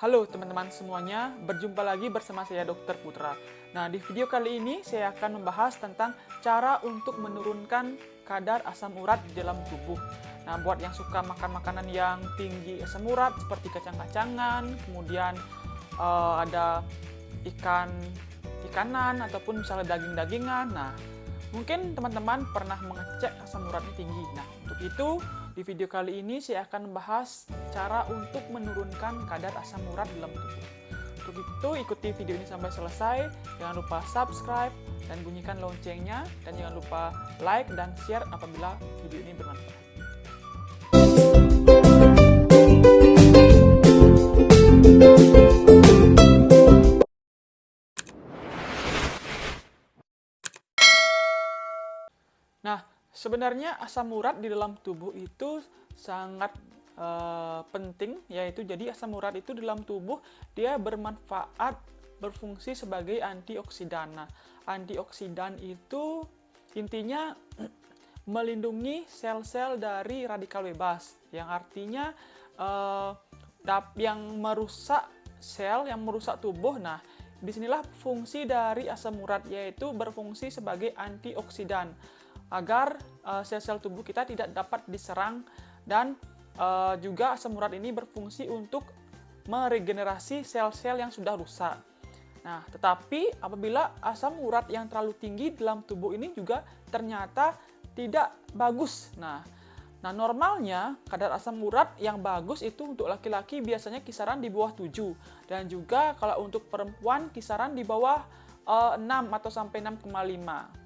Halo teman-teman semuanya, berjumpa lagi bersama saya Dr. Putra. Nah, di video kali ini saya akan membahas tentang cara untuk menurunkan kadar asam urat di dalam tubuh. Nah, buat yang suka makan makanan yang tinggi asam urat seperti kacang-kacangan, kemudian ada ikanan ataupun misalnya daging-dagingan. Nah, mungkin teman-teman pernah mengecek asam uratnya tinggi. Nah, untuk itu di video kali ini saya akan membahas cara untuk menurunkan kadar asam urat dalam tubuh. Untuk itu ikuti video ini sampai selesai. Jangan lupa subscribe dan bunyikan loncengnya. Dan jangan lupa like dan share apabila video ini bermanfaat. Nah, sebenarnya asam urat di dalam tubuh itu sangat penting, yaitu jadi asam urat itu di dalam tubuh dia bermanfaat, berfungsi sebagai antioksidan. Nah, antioksidan itu intinya melindungi sel-sel dari radikal bebas, yang artinya yang merusak sel, yang merusak tubuh. Nah, disinilah fungsi dari asam urat, yaitu berfungsi sebagai antioksidan agar sel-sel tubuh kita tidak dapat diserang, dan juga asam urat ini berfungsi untuk meregenerasi sel-sel yang sudah rusak. Nah, tetapi apabila asam urat yang terlalu tinggi dalam tubuh ini juga ternyata tidak bagus. Nah, normalnya kadar asam urat yang bagus itu untuk laki-laki biasanya kisaran di bawah 7, dan juga kalau untuk perempuan kisaran di bawah 6 atau sampai 6,5.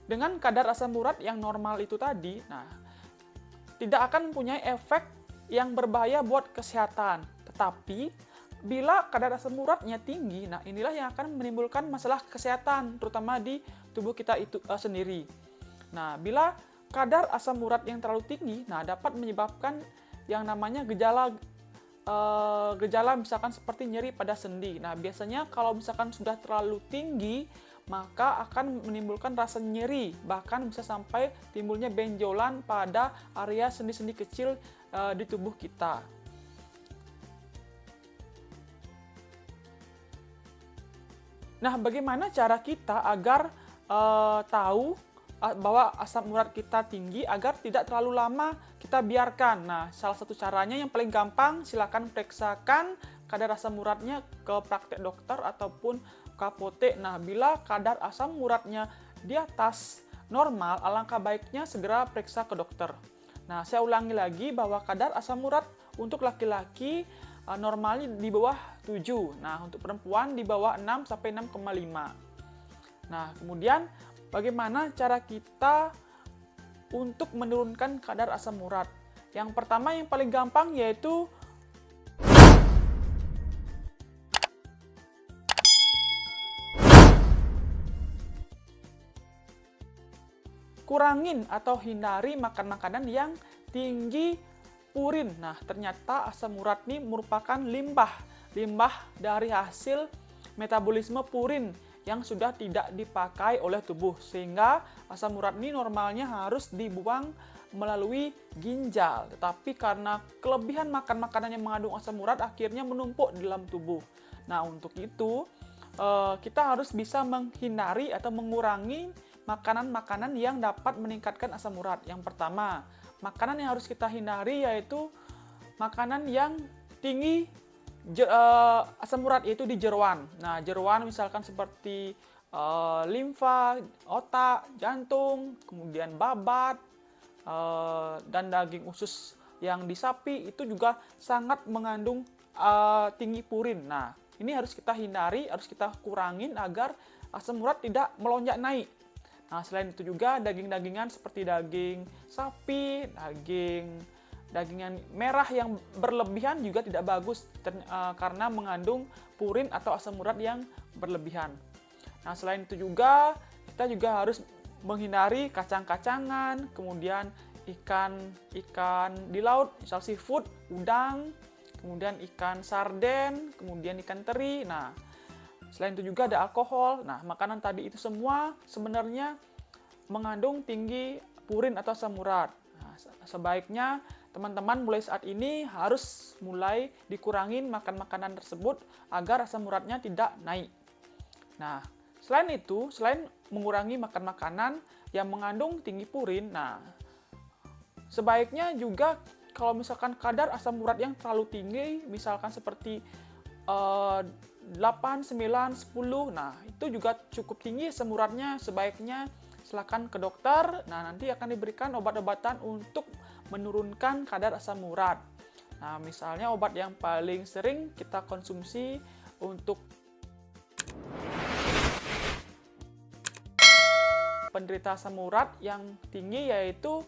Dengan kadar asam urat yang normal itu tadi, nah, tidak akan mempunyai efek yang berbahaya buat kesehatan. Tetapi, bila kadar asam uratnya tinggi, nah inilah yang akan menimbulkan masalah kesehatan, terutama di tubuh kita itu sendiri. Nah, bila kadar asam urat yang terlalu tinggi, nah dapat menyebabkan yang namanya gejala misalkan seperti nyeri pada sendi. Nah, biasanya kalau misalkan sudah terlalu tinggi, maka akan menimbulkan rasa nyeri, bahkan bisa sampai timbulnya benjolan pada area sendi-sendi kecil di tubuh kita. Nah, bagaimana cara kita agar tahu bahwa asam urat kita tinggi agar tidak terlalu lama kita biarkan? Nah, salah satu caranya yang paling gampang, silakan periksakan kadar asam uratnya ke praktek dokter ataupun ke apotek. Nah, bila kadar asam uratnya di atas normal, alangkah baiknya segera periksa ke dokter. Nah, saya ulangi lagi bahwa kadar asam urat untuk laki-laki normalnya di bawah 7. Nah, untuk perempuan di bawah 6 sampai 6,5. Nah, kemudian bagaimana cara kita untuk menurunkan kadar asam urat? Yang pertama, yang paling gampang yaitu kurangin atau hindari makan makanan yang tinggi purin. Nah, ternyata asam urat ini merupakan limbah dari hasil metabolisme purin yang sudah tidak dipakai oleh tubuh, sehingga asam urat ini normalnya harus dibuang melalui ginjal. Tetapi karena kelebihan makan makanan yang mengandung asam urat akhirnya menumpuk di dalam tubuh. Nah, untuk itu kita harus bisa menghindari atau mengurangi makanan-makanan yang dapat meningkatkan asam urat. Yang pertama, makanan yang harus kita hindari yaitu makanan yang tinggi asam urat, yaitu di jeroan. Nah, jeroan misalkan seperti limfa, otak, jantung, kemudian babat, dan daging usus yang di sapi itu juga sangat mengandung tinggi purin. Nah, ini harus kita hindari, harus kita kurangin agar asam urat tidak melonjak naik. Nah, selain itu juga daging-dagingan seperti daging sapi, dagingan merah yang berlebihan juga tidak bagus karena mengandung purin atau asam urat yang berlebihan. Nah, selain itu juga kita juga harus menghindari kacang-kacangan, kemudian ikan di laut, misal seafood, udang, kemudian ikan sarden, kemudian ikan teri. Nah, selain itu juga ada alkohol. Nah, makanan tadi itu semua sebenarnya mengandung tinggi purin atau asam urat. Nah, sebaiknya teman-teman mulai saat ini harus mulai dikurangin makan makanan tersebut agar asam uratnya tidak naik. Nah, selain itu, selain mengurangi makan makanan yang mengandung tinggi purin, nah, sebaiknya juga kalau misalkan kadar asam urat yang terlalu tinggi, misalkan seperti 8, 9, 10, nah itu juga cukup tinggi asam uratnya, sebaiknya silakan ke dokter. Nah, nanti akan diberikan obat-obatan untuk menurunkan kadar asam urat. Nah, misalnya obat yang paling sering kita konsumsi untuk penderita asam urat yang tinggi yaitu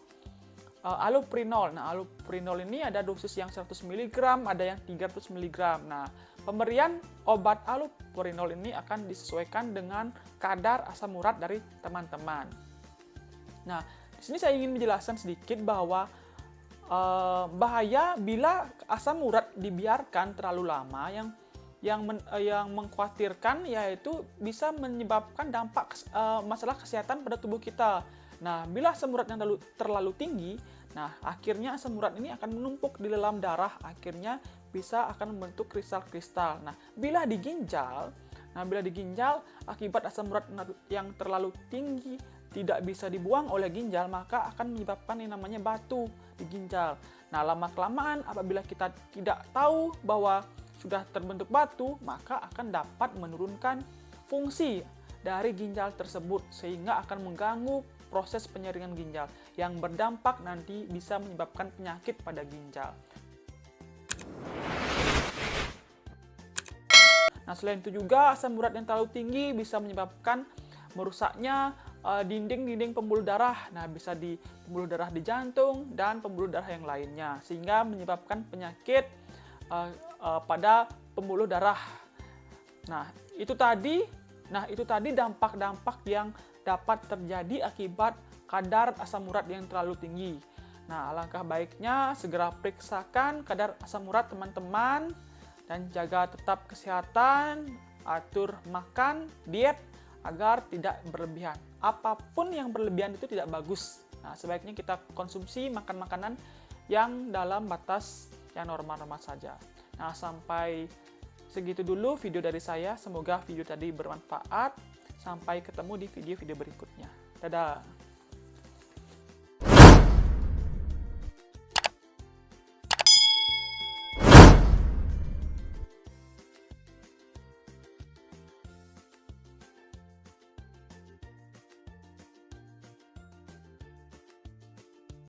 allopurinol. Nah, allopurinol ini ada dosis yang 100 mg, ada yang 300 mg. Nah, pemberian obat allopurinol ini akan disesuaikan dengan kadar asam urat dari teman-teman. Nah, di sini saya ingin menjelaskan sedikit bahwa bahaya bila asam urat dibiarkan terlalu lama yang mengkhawatirkan yaitu bisa menyebabkan dampak masalah kesehatan pada tubuh kita. Nah, bila asam urat yang terlalu tinggi, nah akhirnya asam urat ini akan menumpuk di dalam darah, akhirnya bisa akan membentuk kristal-kristal. Nah, bila di ginjal akibat asam urat yang terlalu tinggi tidak bisa dibuang oleh ginjal, maka akan menyebabkan yang namanya batu di ginjal. Nah, lama-kelamaan apabila kita tidak tahu bahwa sudah terbentuk batu, maka akan dapat menurunkan fungsi dari ginjal tersebut sehingga akan mengganggu proses penyaringan ginjal yang berdampak nanti bisa menyebabkan penyakit pada ginjal. Nah, selain itu juga asam urat yang terlalu tinggi bisa menyebabkan merusaknya dinding-dinding pembuluh darah. Nah, bisa di pembuluh darah di jantung dan pembuluh darah yang lainnya sehingga menyebabkan penyakit pada pembuluh darah. Nah, itu tadi dampak-dampak yang dapat terjadi akibat kadar asam urat yang terlalu tinggi. Nah, alangkah baiknya segera periksakan kadar asam urat teman-teman dan jaga tetap kesehatan, atur makan, diet agar tidak berlebihan. Apapun yang berlebihan itu tidak bagus. Nah, sebaiknya kita konsumsi makan makanan yang dalam batas yang normal-normal saja. Nah, sampai segitu dulu video dari saya. Semoga video tadi bermanfaat. Sampai ketemu di video-video berikutnya. Dadah!